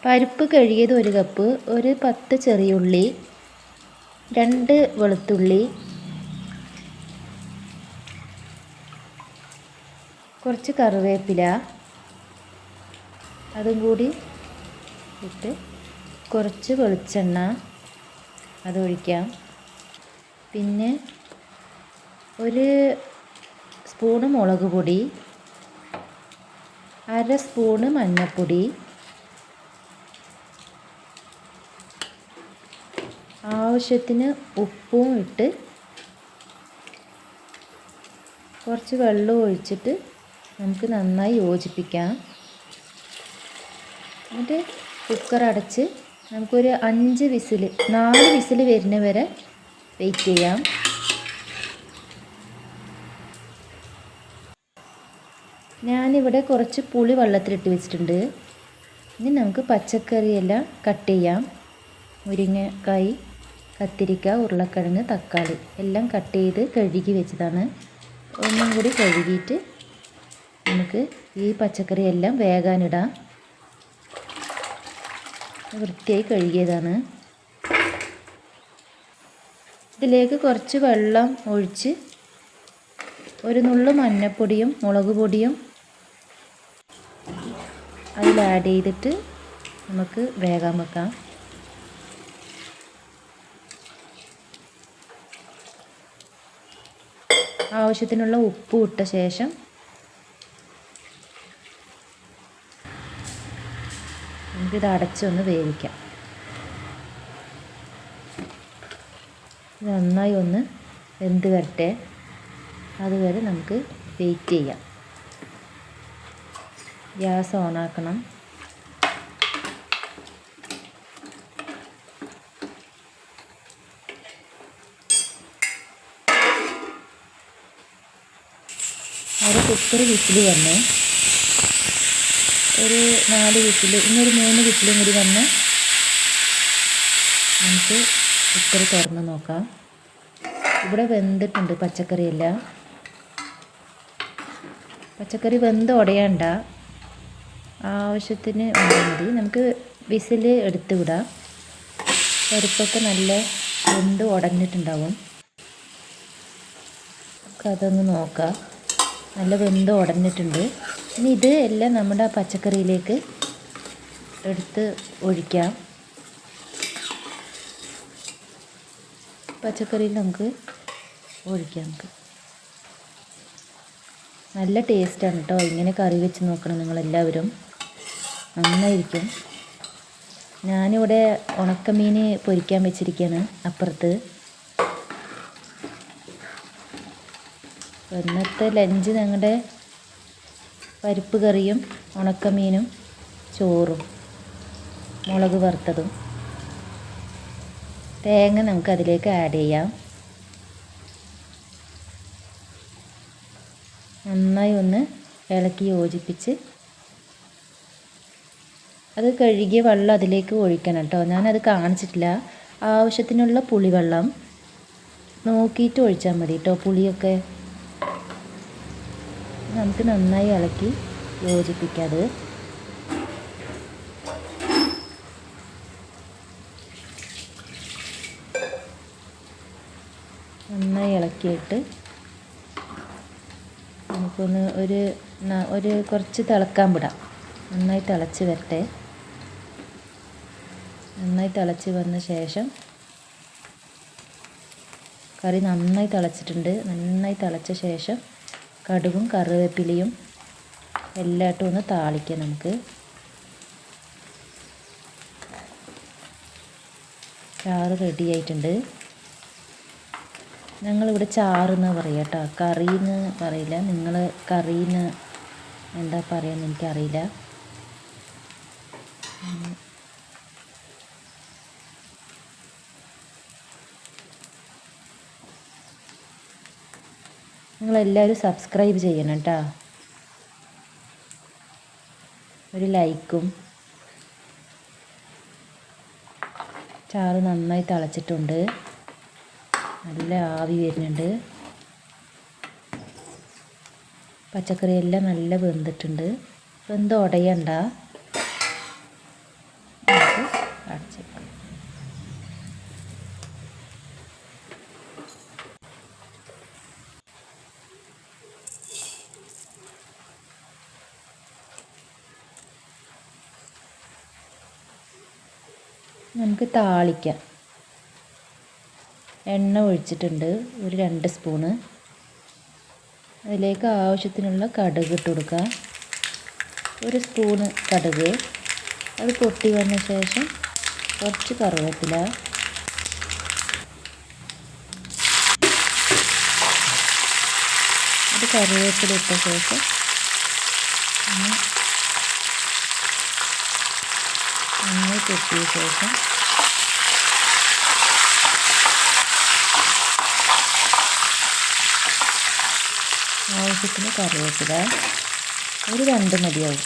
പരിപ്പ് കഴുകിയത് 1 കപ്പ്, ഒരു 10 ചെറിയുള്ളി, 2 വെളുത്തുള്ളി, കുറച്ച് കറിവേപ്പില, അതും കൂടി ഇട്ട് കുറച്ച് വെളിച്ചെണ്ണ അതൊഴിക്കാം. പിന്നെ 1 സ്പൂണ് മുളക് പൊടി, 1/2 സ്പൂണ് മഞ്ഞൾപ്പൊടി, ആവശ്യത്തിന് ഉപ്പും ഇട്ട് കുറച്ച് വെള്ളം ഒഴിച്ചിട്ട് നമുക്ക് നന്നായി യോജിപ്പിക്കാം. എന്നിട്ട് കുക്കർ അടച്ച് നമുക്കൊരു 4 വിസിൽ വരുന്ന വരെ വെയിറ്റ് ചെയ്യാം. ഞാനിവിടെ കുറച്ച് പുളി വെള്ളത്തിലിട്ട് വെച്ചിട്ടുണ്ട്. ഇനി നമുക്ക് പച്ചക്കറിയെല്ലാം കട്ട് ചെയ്യാം. മുരിങ്ങക്കായ്, കത്തിരിക്ക, ഉരുളക്കിഴങ്ങ്, തക്കാളി എല്ലാം കട്ട് ചെയ്ത് കഴുകി വെച്ചതാണ്. ഒന്നും കൂടി കഴുകിയിട്ട് നമുക്ക് ഈ പച്ചക്കറി എല്ലാം വേകാനിടാം. വൃത്തിയായി കഴുകിയതാണ്. ഇതിലേക്ക് കുറച്ച് വെള്ളം ഒഴിച്ച് ഒരു നുള്ളു മഞ്ഞൾപ്പൊടിയും മുളക് പൊടിയും അതിൽ ആഡ് ചെയ്തിട്ട് നമുക്ക് വേകാൻ വെക്കാം. ആവശ്യത്തിനുള്ള ഉപ്പ് ഇട്ട ശേഷം നമുക്കിത് അടച്ചൊന്ന് വേവിക്കാം. നന്നായി ഒന്ന് വെന്ത് വരട്ടെ. അതുവരെ നമുക്ക് വെയിറ്റ് ചെയ്യാം. ഗ്യാസ് ഓണാക്കണം. കുക്കർ വിസിൽ വന്ന് ഒരു 4 വിസിൽ, ഇന്നൊരു 3 വിസിലും കൂടി വന്ന് നമുക്ക് കുക്കർ തുറന്ന് നോക്കാം. ഇവിടെ വെന്തിട്ടുണ്ട് പച്ചക്കറിയെല്ലാം. പച്ചക്കറി വെന്ത് ഉടയണ്ട, ആവശ്യത്തിന് മതി. നമുക്ക് വിസിൽ എടുത്ത് വിടാം. പരിപ്പൊക്കെ നല്ല വെന്ത് ഉടഞ്ഞിട്ടുണ്ടാവും. അതൊന്ന് നോക്കാം. നല്ല വെന്ത് ഉടഞ്ഞിട്ടുണ്ട്. ഇനി ഇത് എല്ലാം നമ്മുടെ പച്ചക്കറിയിലേക്ക് എടുത്ത് ഒഴിക്കാം. പച്ചക്കറിയിൽ നമുക്ക് ഒഴിക്കാം. നല്ല ടേസ്റ്റാണ് കേട്ടോ. ഇങ്ങനെ കറി വെച്ച് നോക്കണം നിങ്ങളെല്ലാവരും, നന്നായിരിക്കും. ഞാനിവിടെ ഉണക്കമീൻ പൊരിക്കാൻ വെച്ചിരിക്കുകയാണ് അപ്പുറത്ത്. ഇന്നത്തെ ലഞ്ച് ഞങ്ങളുടെ പരിപ്പ് കറിയും ഉണക്കമീനും ചോറും മുളക് വറുത്തതും. തേങ്ങ നമുക്ക് അതിലേക്ക് ആഡ് ചെയ്യാം. നന്നായി ഒന്ന് ഇളക്കി യോജിപ്പിച്ച് അത് കഴുകിയ വെള്ളം അതിലേക്ക് ഒഴിക്കണം കേട്ടോ. ഞാനത് കാണിച്ചിട്ടില്ല. ആവശ്യത്തിനുള്ള പുളിവെള്ളം നോക്കിയിട്ട് ഒഴിച്ചാൽ മതി കേട്ടോ. പുളിയൊക്കെ നമുക്ക് നന്നായി ഇളക്കി യോജിപ്പിക്കാതെ നന്നായി ഇളക്കിയിട്ട് നമുക്കൊന്ന് ഒരു കുറച്ച് തിളക്കാൻ വിടാം. നന്നായി തിളച്ച് വരട്ടെ. നന്നായി തിളച്ച് വന്ന ശേഷം കറി നന്നായി തിളച്ചിട്ടുണ്ട്. നന്നായി തിളച്ച ശേഷം കടുകും കറിവേപ്പിലയും എല്ലാം ഇട്ട് ഒന്ന് താളിക്കാം. നമുക്ക് ചാറ് റെഡി ആയിട്ടുണ്ട്. ഞങ്ങളിവിടെ ചാറെന്ന് പറയുക കേട്ടോ, കറിയെന്ന് പറയില്ല. നിങ്ങൾ കറിയെന്ന് എന്താ പറയുക എനിക്കറിയില്ല. നിങ്ങളെല്ലാവരും സബ്സ്ക്രൈബ് ചെയ്യണം കേട്ടോ. ഒരു ലൈക്കും. ചാറ് നന്നായി തിളച്ചിട്ടുണ്ട്. നല്ല ആവി വരുന്നുണ്ട്. പച്ചക്കറിയെല്ലാം നല്ല വെന്തിട്ടുണ്ട്. വെന്ത് ഉടയണ്ട. നമുക്ക് താളിക്കാം. എണ്ണ ഒഴിച്ചിട്ടുണ്ട്, ഒരു 2 സ്പൂണ്. അതിലേക്ക് ആവശ്യത്തിനുള്ള കടുക് ഇട്ട് കൊടുക്കുക. 1 സ്പൂണ് കടുക്. അത് പൊട്ടി വന്ന ശേഷം കുറച്ച് കറിവേപ്പില, അത് കറിവേപ്പില ഇട്ട ശേഷം നന്നായി പൊട്ടിയ ശേഷം ആവശ്യത്തിന് കറിവേപ്പില, ഒരു 2 മതിയാവും.